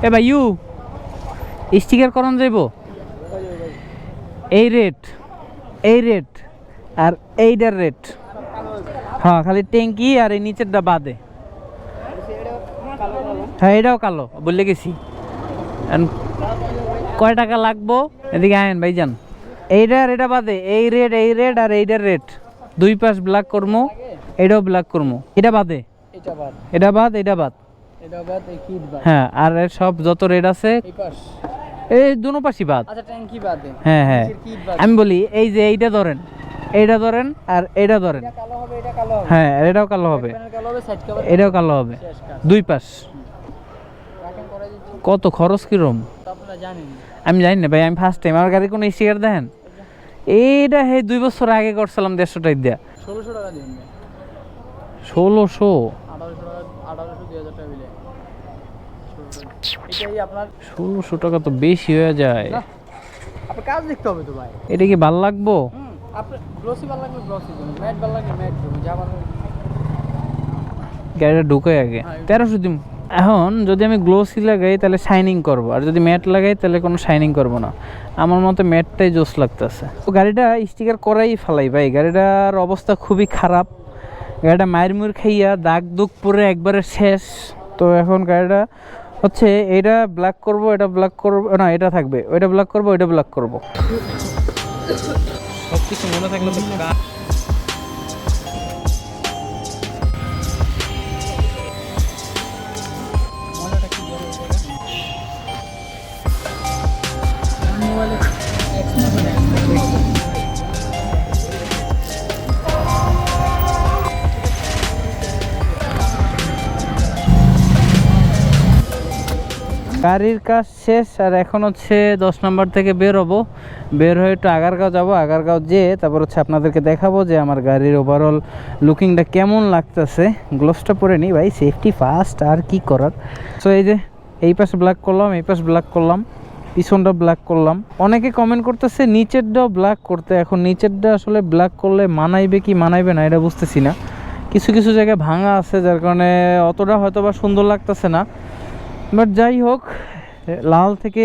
এ ভাই you sticker করন যাইব এই রেট আর এইটার রেট হ্যাঁ খালি ট্যাঙ্কি আর এই নিচেরটা বাদে হ্যাঁ এটাও কালো বললে গেছি কয় টাকা লাগবো এদিকে আয়েন ভাইজান এইটার এটা বাদে এই রেট আর এইটার রেট দুই পাশ ব্ল্যাক করবো এটাও ব্ল্যাক করবো এটা বাদে এটা বাদ হ্যাঁ আর সব যত রেট আছে এই দুনো পাশই বাদ হ্যাঁ হ্যাঁ আমি বলি এই যে এইটা ধরেন আর এইটা ধরেন হ্যাঁ এটাও কালো হবে এটাও কালো হবে দুই পাশ কত খরচ কিরম আমি জানি না ভাই আমি ফার্স্ট টাইম আমার গাড়ির কোনো স্টিকার দেখেন এইটা 2 বছর আগে করছিলাম 150 টাকা দিয়া 1600 টাকা দিন 1600 টাকা তো বেশি হয়ে যায় আপনার কাজ দেখতে হবে তো ভাই এটা কি ভালো লাগবো আপনার গ্লসি ভালো লাগবে গ্লসি দিন ম্যাট ভালো লাগবে ম্যাট দিন যা ভালো গাড়িটা ঢুকে আগে 1300 দিন এখন যদি আমি গ্লোসি লাগাই তাহলে শাইনিং করব আর যদি ম্যাট লাগাই তাহলে কোনো শাইনিং করব না আমার মতে ম্যাটটাই জোস লাগতেছে তো গাড়িটা স্টিকার করাই ফেলাই ভাই গাড়িটার অবস্থা খুবই খারাপ গাড়িটা মায়ের মুর খাইয়া দাগ দুগ পরে একবারে শেষ তো এখন গাড়িটা হচ্ছে এটা ব্ল্যাক করব এটা ব্ল্যাক করব না এটা থাকবে ওইটা ব্ল্যাক করব ওইটা ব্ল্যাক করব সব কিছু মনে থাকলে তো গাড়ির কাজ শেষ আর এখন হচ্ছে 10 নম্বর থেকে বের হয়ে একটু আগারগাঁও যাবো আগারগাঁও যেয়ে তারপর হচ্ছে আপনাদেরকে দেখাবো যে আমার গাড়ির ওভারঅল লুকিংটা কেমন লাগতেছে গ্লোভসটা পরে নিই ভাই সেফটি ফার্স্ট আর কি করার সো এই যে এই পাশে ব্ল্যাক করলাম এই পাশে ব্ল্যাক করলাম পিছনটা ব্ল্যাক করলাম অনেকে কমেন্ট করতেছে নিচেরটাও ব্ল্যাক করতে এখন নিচেরটা আসলে ব্ল্যাক করলে মানাইবে কি মানাইবে না এটা বুঝতেছি না কিছু কিছু জায়গায় ভাঙা আছে যার কারণে অতটা হয়তো বা সুন্দর লাগতেছে না বাট যাই হোক লাল থেকে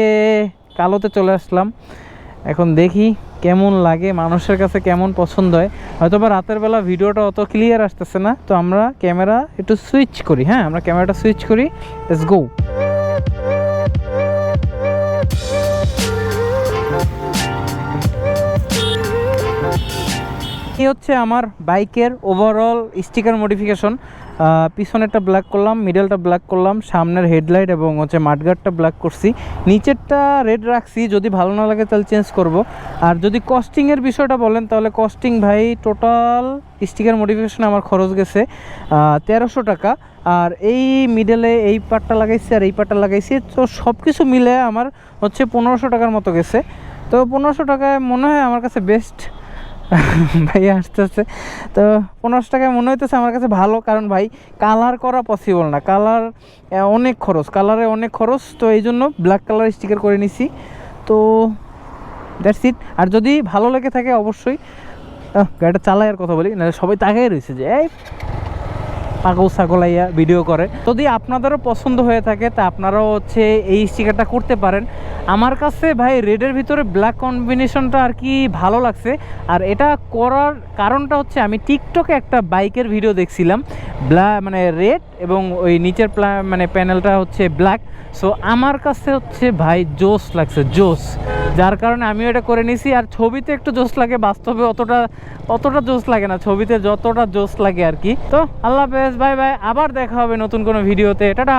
কালোতে চলে আসলাম এখন দেখি কেমন লাগে মানুষের কাছে কেমন পছন্দ হয় হয়তো বা রাতের বেলা ভিডিওটা অত ক্লিয়ার আসতেছে না তো আমরা ক্যামেরা একটু সুইচ করি হ্যাঁ আমরা ক্যামেরাটা সুইচ করি লেটস গো এই হচ্ছে আমার বাইকের ওভারঅল স্টিকার মডিফিকেশন পিছনেরটা ব্ল্যাক করলাম মিডলটা ব্ল্যাক করলাম সামনের হেডলাইট এবং হচ্ছে মাঠগার্ডটা ব্ল্যাক করছি নিচেরটা রেড রাখছি যদি ভালো না লাগে তাহলে চেঞ্জ করব আর যদি কস্টিংয়ের বিষয়টা বলেন তাহলে কস্টিং ভাই টোটাল স্টিকার মডিফিকেশন আমার খরচ গেছে 1300 টাকা আর এই মিডলে এই পার্টটা লাগাইছি আর এই পার্টটা লাগাইছি তো সব কিছু মিলে আমার হচ্ছে 1500 টাকার মতো গেছে তো 1500 টাকায় মনে হয় আমার কাছে বেস্ট ভাই আসতেছে তো 1500 টাকায় মনে হইতেছে আমার কাছে ভালো কারণ ভাই কালার করা পসিবল না কালার অনেক খরচ কালারে অনেক খরচ তো এই জন্য ব্ল্যাক কালার স্টিকার করে নিছি তো দ্যাটস ইট আর যদি ভালো লেগে থাকে অবশ্যই গাড়িটা চালাই আর কথা বলি না সবাই তাকাই রয়েছে যে এই পাগল ছাগলাইয়া ভিডিও করে যদি আপনাদেরও পছন্দ হয়ে থাকে তা আপনারাও হচ্ছে এই স্টিকারটা করতে পারেন আমার কাছে ভাই রেডের ভিতরে ব্ল্যাক কম্বিনেশনটা আর কি ভালো লাগছে আর এটা করার কারণটা হচ্ছে আমি টিকটকে একটা বাইকের ভিডিও দেখছিলাম মানে রেড এবং ওই নিচের মানে প্যানেলটা হচ্ছে ব্ল্যাক সো আমার কাছে হচ্ছে ভাই জোস লাগছে জোস যার কারণে আমিও এটা করে নিছি আর ছবিতে একটু জোস লাগে বাস্তবে অতটা জোস লাগে না ছবিতে যতটা জোস লাগে আর কি তো আল্লাহ হাফেজ বাই বাই আবার দেখা হবে নতুন কোনো ভিডিওতে টাটা